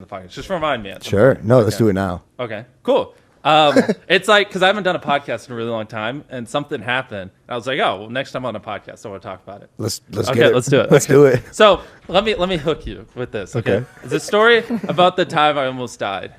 the podcast. Just remind me. Sure. No, let's do it now. Okay, cool. It's like, because I haven't done a podcast in a really long time, and something happened. I was like, oh, well, next time on a podcast, I want to talk about it. Let's okay, get it. let's do it. Let's do it. So let me hook you with this. Okay. It's a story about the time I almost died.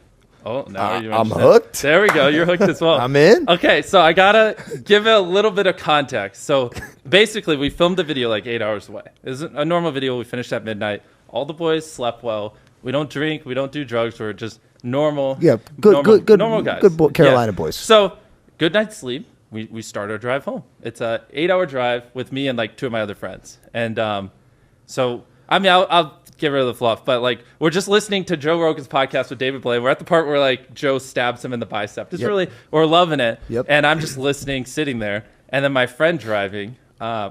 Oh, now I'm hooked. There we go. You're hooked as well. I'm in. Okay, so I gotta give it a little bit of context. So basically, we filmed the video like 8 hours away. It's a normal video. We finished at midnight. All the boys slept well. We don't drink. We don't do drugs. We're just normal. Yeah, good normal guys. Good Carolina boys. So good night's sleep. We start our drive home. It's a 8-hour drive with me and like 2 of my other friends. And so I mean, I'll get rid of the fluff, but like we're just listening to Joe Rogan's podcast with David Blaine. We're at the part where like Joe stabs him in the bicep. Just really, we're loving it. And I'm just listening, sitting there, and then my friend driving,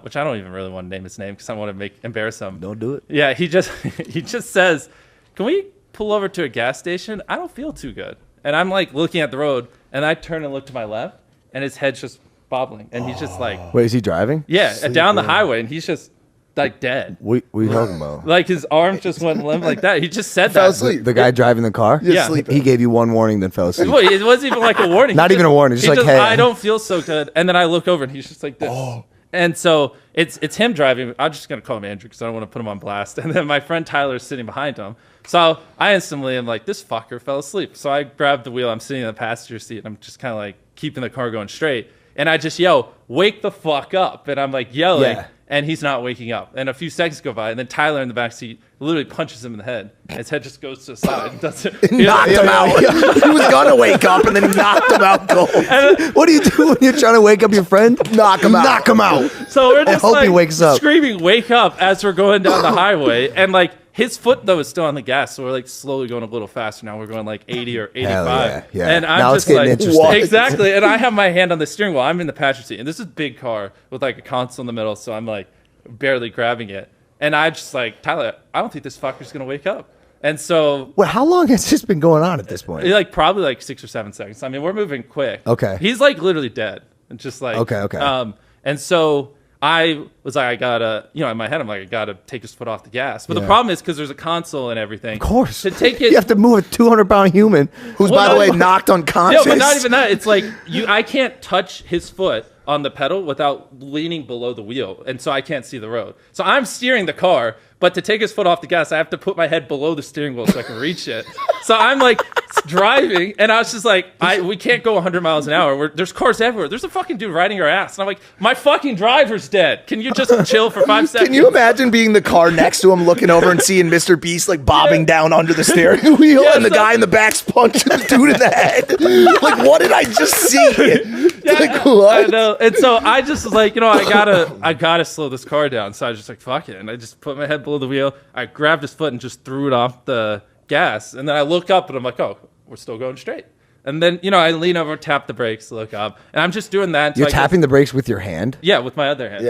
which I don't even really want to name his name because I want to embarrass him. Don't do it. Yeah, he just says, "Can we pull over to a gas station? I don't feel too good." And I'm like looking at the road, and I turn and look to my left, and his head's just bobbling, and he's just like, "Wait, is he driving?" Yeah, down the highway, and he's just like dead. What are you talking about? Like his arm just went limp like that. He just said that. Fell asleep. The guy driving the car? Yeah. He gave you one warning, then fell asleep. Well, it wasn't even like a warning. Not even a warning. Just like, hey. I don't feel so good. And then I look over and he's just like this. And so it's him driving. I'm just going to call him Andrew because I don't want to put him on blast. And then my friend Tyler is sitting behind him. So I instantly am like, this fucker fell asleep. So I grab the wheel. I'm sitting in the passenger seat. And I'm just kind of like keeping the car going straight. And I just yell, "Wake the fuck up." And I'm like yelling. Yeah. And he's not waking up. And a few seconds go by, and then Tyler in the back seat literally punches him in the head. And his head just goes to the side. Knocked him out. He was gonna wake up, and then he knocked him out cold. What do you do when you're trying to wake up your friend? Knock him out. Knock him out. So we're just hope he wakes up. Screaming, "Wake up!" as we're going down the highway. And like his foot though is still on the gas, so we're like slowly going a little faster. Now we're going like 80 or 85. Yeah. And I'm now just it's getting like, interesting. exactly. And I have my hand on the steering wheel. I'm in the passenger seat, and this is a big car with like a console in the middle. So I'm like barely grabbing it, and I just like, Tyler, I don't think this fucker's gonna wake up. And so, well, how long has this been going on at this point? Like probably like 6 or 7 seconds. I mean, we're moving quick. Okay. He's like literally dead, and just like okay. And so I was like, I gotta, in my head, I'm like, I gotta take his foot off the gas. But the problem is because there's a console and everything. Of course. To take it, you have to move a 200-pound human who's, by the way, knocked unconscious. No, but not even that. It's like I can't touch his foot on the pedal without leaning below the wheel, and so I can't see the road. So I'm steering the car, but to take his foot off the gas, I have to put my head below the steering wheel so I can reach it. So I'm like driving, and I was just like, we can't go 100 miles an hour. There's cars everywhere. There's a fucking dude riding our ass, and I'm like, my fucking driver's dead. Can you just chill for 5 seconds? Can you imagine being the car next to him, looking over and seeing MrBeast like bobbing down under the steering wheel, and the guy in the back's punching the dude in the head? Like, what did I just see? Like, what? I know. And so I just was like, I gotta slow this car down. So I was just like, fuck it. And I just put my head below the wheel. I grabbed his foot and just threw it off the gas. And then I look up and I'm like, oh, we're still going straight. And then, I lean over, tap the brakes, look up. And I'm just doing that. You're tapping the brakes with your hand? Yeah, with my other hand.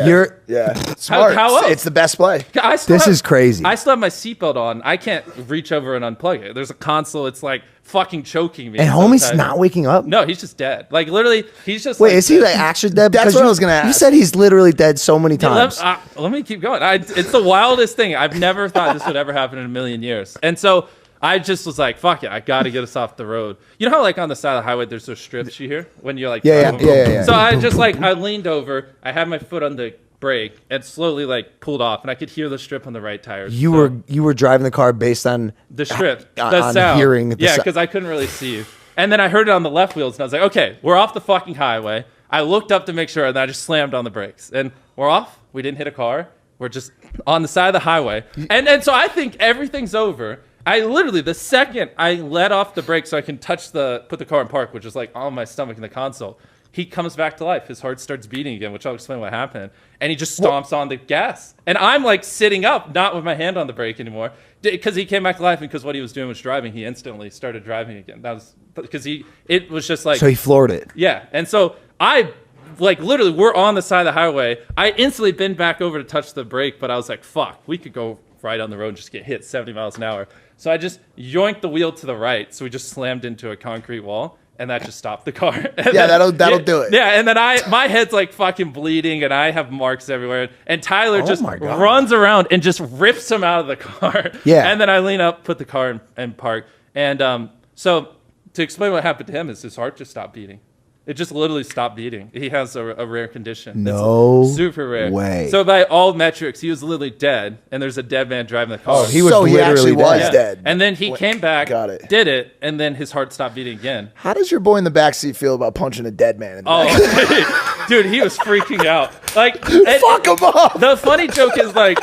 Yeah. Smart. How else? It's the best play. This is crazy. I still have my seatbelt on. I can't reach over and unplug it. There's a console. It's like fucking choking me. And homie's not waking up? No, he's just dead. Like literally, he's just Wait, is he like actually dead? That's what I was going to ask. You said he's literally dead so many times. Let me keep going. It's the wildest thing. I've never thought this would ever happen in a million years. And so I just was like, fuck it, I got to get us off the road. You know how like on the side of the highway there's those strips you hear when you're like, yeah. So I just like, I leaned over, I had my foot on the brake and slowly like pulled off, and I could hear the strip on the right tire. You were driving the car based on the strip, the on sound. Hearing because I couldn't really see you. And then I heard it on the left wheels, and I was like, okay, we're off the fucking highway. I looked up to make sure, and then I just slammed on the brakes, and we're off. We didn't hit a car. We're just on the side of the highway, and so I think everything's over. I literally, the second I let off the brake so I can put the car in park, which is like on my stomach in the console, he comes back to life. His heart starts beating again, which I'll explain what happened. And he just stomps on the gas. And I'm like sitting up, not with my hand on the brake anymore, because he came back to life, and because what he was doing was driving, he instantly started driving again. That was because it was just like. So he floored it. Yeah. And so I, like literally, we're on the side of the highway. I instantly bent back over to touch the brake, but I was like, fuck, we could go right on the road and just get hit 70 miles an hour. So I just yoinked the wheel to the right, so we just slammed into a concrete wall. and that just stopped the car. Yeah, that'll do it. Yeah, and then my head's like fucking bleeding, and I have marks everywhere. And Tyler just my God. runs around and just rips him out of the car. Yeah. And then I lean up, put the car in park. And so to explain what happened to him is his heart just stopped beating. It just literally stopped beating. He has a rare condition. No super rare. way. So by all metrics, he was literally dead, and there's a dead man driving the car. Oh, he was So he literally actually was dead. dead. And then he came back, Got it. did it, and then his heart stopped beating again. How does your boy in the backseat feel about punching a dead man in the back? Oh, dude, he was freaking out. Like, Fuck him up. The funny joke is like,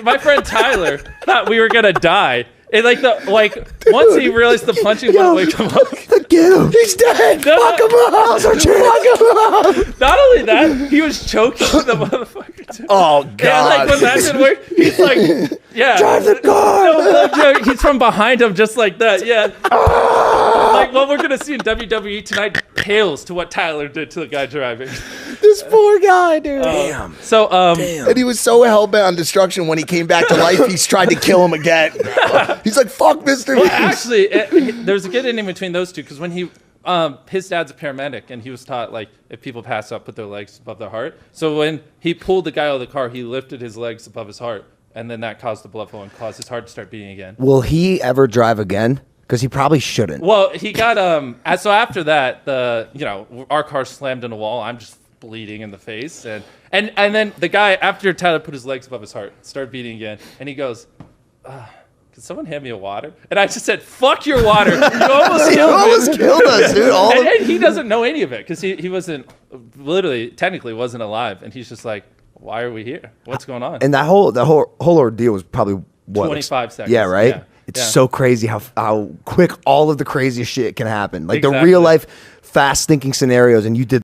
my friend Tyler thought we were gonna die. And once he realized the punching wouldn't wake him up. Get him. He's dead. No, Fuck him up. Fuck him up. Not only that, he was choking the motherfucker too. Oh, And God. like when that didn't work, he's like, yeah. Drive the car. No, he's from behind him just like that, yeah. Like what we're gonna see in WWE tonight pales to what Tyler did to the guy driving. This poor guy, dude. Damn. So And he was so hell-bent on destruction when he came back to life, he's tried to kill him again. He's like, fuck Mr. well, Beast. actually, there's a good ending between those two because when his dad's a paramedic and he was taught like if people pass out, put their legs above their heart. So when he pulled the guy out of the car, he lifted his legs above his heart, and then that caused the blood flow and caused his heart to start beating again. Will he ever drive again? Because he probably shouldn't. Well, he got so after that, our car slammed in a wall. I'm just bleeding in the face, and then the guy after Tyler put his legs above his heart, started beating again, and he goes, "Can someone hand me a water?" And I just said, "Fuck your water! You almost He almost killed us, dude. And he doesn't know any of it because he wasn't technically wasn't alive, and he's just like, "Why are we here? What's going on?" And that whole ordeal was probably what? 25 seconds. Yeah, right? Yeah. It's Yeah. so crazy how quick all of the craziest shit can happen. Like the Exactly. real life fast thinking scenarios, and you did